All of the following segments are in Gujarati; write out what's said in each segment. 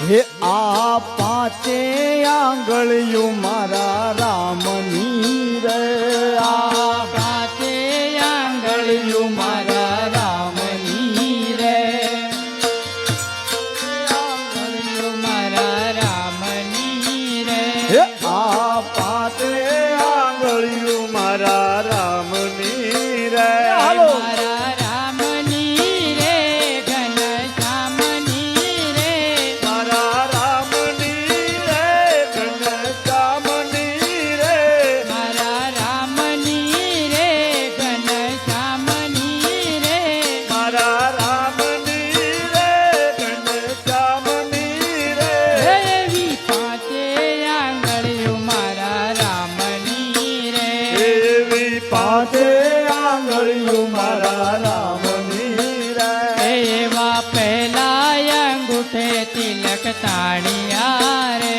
હે આ પાંચે આંગળીયું મારા રામની રે આ પાંચે આંગળીયું મારા રામની રે આંગળીયું મારા રામની રે હે આ પાંચે આંગળીયું મારા રામની રે હાલો મારા રામની રે ઘનશ્યામની રે મારા રામની રે ઘનશ્યામની રે મારા રામની રે ઘનશ્યામની રે મારા રામની રે ઘનશ્યામની રે એવી પાંચે આંગળીયું મારા રામની રે એવી પાંચે આંગળીયું મારા રામની રે એવા પહેલા અંગૂઠે તિલક તાણિયા રે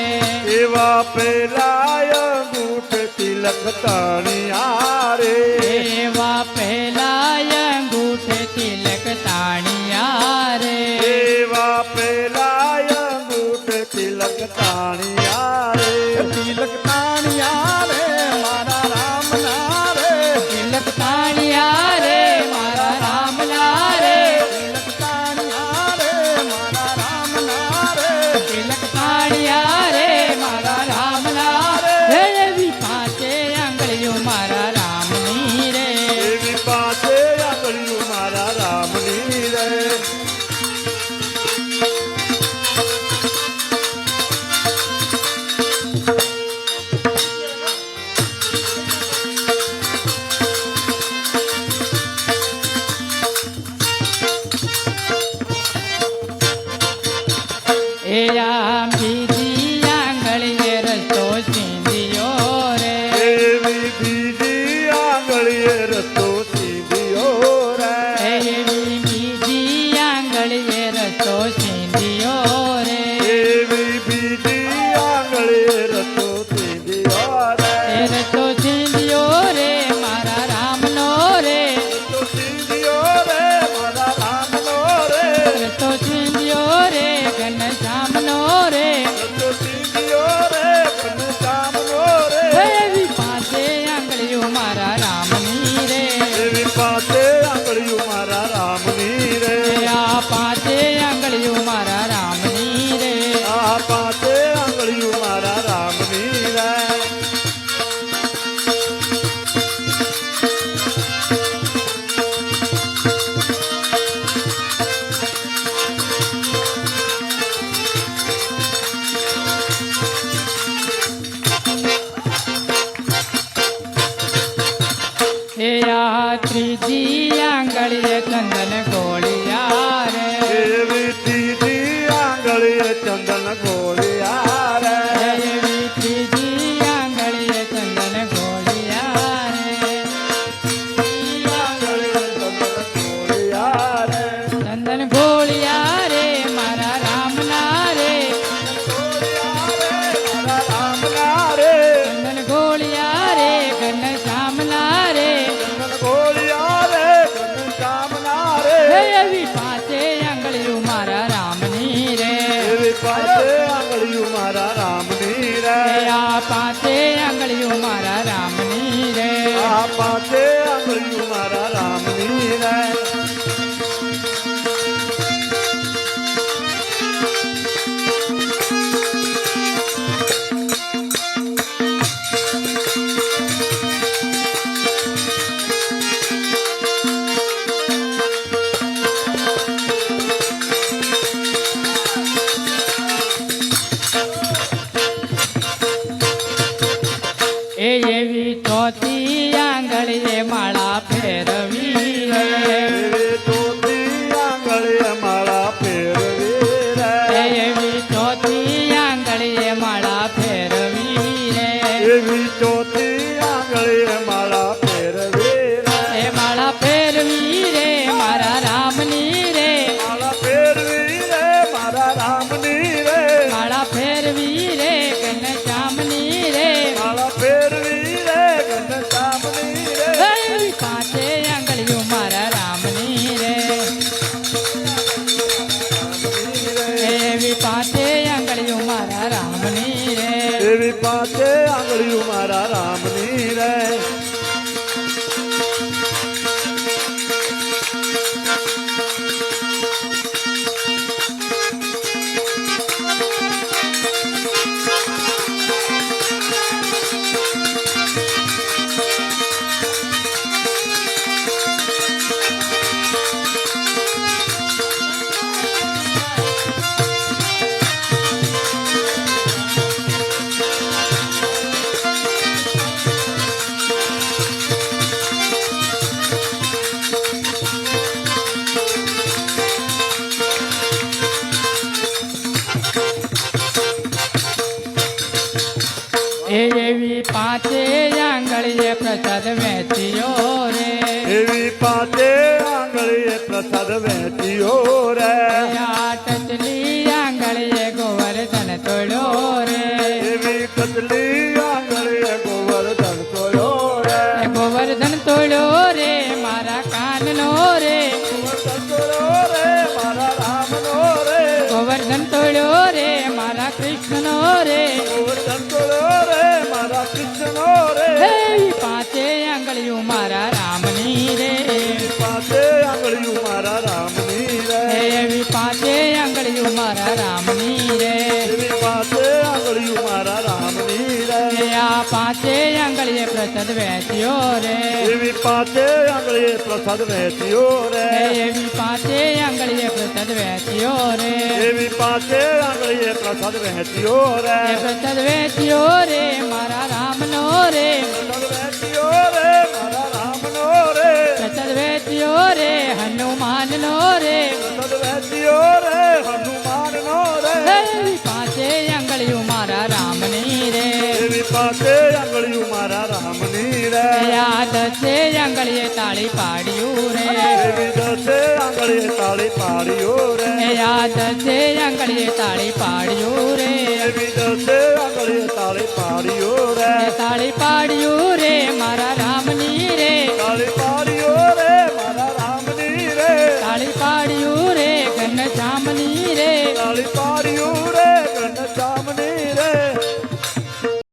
એવા પેલા અંગૂઠ તિલક તાણિયા રે એવા પહેલા અંગૂઠે તિલક તાણિયા રે એવા પેલા અંગૂઠ તિલક તાણિયા રે તિલક તાણિયા રે મારા રામના રે તિલક તાણિયા રે મારા રામના રે તિલક તાણિયા રે મારા રામના રે તિલક તાણિયા રે મારા રામના રે એવી પાંચે આંગળીઓ મારા રામની રે એવી પાંચે આંગળીયું મારા રામની રે એ આમ બીજી આંગળીએ રસ્તો સીંધ્યો રે એવી બીજી આંગળીએ રસ્તો સીધ્યો રે એવી બીજી આંગળીએ રસ્તો સીંધ્યો રે એવી બીજી આંગળીએ રસ્તો સીધ્યો રે એ રસ્તો સીંધ્યો રે મારા રામનો રે રસ્તો સીધ્યો રે મારા રામનો રે રસ્તો સીંધ્યો રે ઘનશ્યામનો રે રસ્તો સીધ્યો રે ઘનશ્યામનો રે એવી પાંચે આંગળીઓ મારા રામની રે એવી પાંચે આંગળીયું મારા રામની રે આ પાંચે આંગળીઓ મારા રામની રે આ પાંચે આંગળીયું મારા રામની રે એ આ ત્રીજી આંગળીએ ચંદન ગોળિયા રે એવી ત્રીજી આંગળીએ ચંદન ગોળિયા રે એવી ત્રીજી આંગળીએ ચંદન ગોળિયા રે ત્રીજી આંગળીએ ચંદન ગોળિયા રે ચંદન ગોળિયા રે મારા રામના રે ગોળિયા રે મારા રામના રે ચંદન ગોળિયા રે ઘનશ્યામના રે ચંદન ગોળિયા રે ઘનશ્યામના રે એવી પાંચે આંગળીઓ મારા રામની રે એવી પાંચે આંગળીયું મારા રામની રે આ પાંચે આંગળીઓ મારા રામની રે આ પાંચે આંગળીયું મારા રામની રે એવી પાંચે આંગળીએ પ્રસાદ વહેંચ્યો રે એવી પાંચે આંગળીએ પ્રસાદ વહેંચ્યો રે આટલી આંગળીએ ગોવર્ધન તોડ્યો રે એવી કતલી આંગળીએ ગોવર્ધન તોડ્યો રે ગોવર્ધન તોડ્યો રે મારા કાનનો રે ગોવર્ધન તોડ્યો રે મારા રામનો રે ગોવર્ધન તોડ્યો રે મારા કૃષ્ણનો રે ગોવર્ધન તોડ્યો રે મારા કૃષ્ણનો રે એવી પાંચે આંગળીઓ મારા રામની રે પાંચે આંગળીઓ મારા રામની રે એવી પાંચે આંગળીઓ મારા રામની રે એવી પાંચે આંગળીઓ મારા રામની રે આ પાંચે આંગળીએ પ્રસાદ વહેંચ્યો રે એવી પાંચે આંગળીએ પ્રસાદ વહેંચ્યો રે એવી પાંચે આંગળીએ પ્રસાદ વહેંચ્યો રે એવી પાંચે આંગળીએ પ્રસાદ વહેંચ્યો રે એ પ્રસાદ વહેંચ્યો રે મારા રામનો રે પ્રસાદ વહેંચ્યો રે મારા રામનો રે પ્રસાદ વહેંચ્યો રે હનુમાનનો રે પ્રસાદ વહેંચ્યો રે હનુમાનનો રે એવી પાંચે આંગળીઓ મારા રામની રે એવી પાંચે આંગળીઓ મારા રામની રે યાદ છે આંગળીએ તાળી પાડ્યું રે એવી દસે આંગળીએ તાળી પાડ્યો રે યાદ છે આંગળીએ તાળી પાડ્યું રે એવી દસે આંગળીએ તાળી પાડ્યો રે તાળી પાડ્યું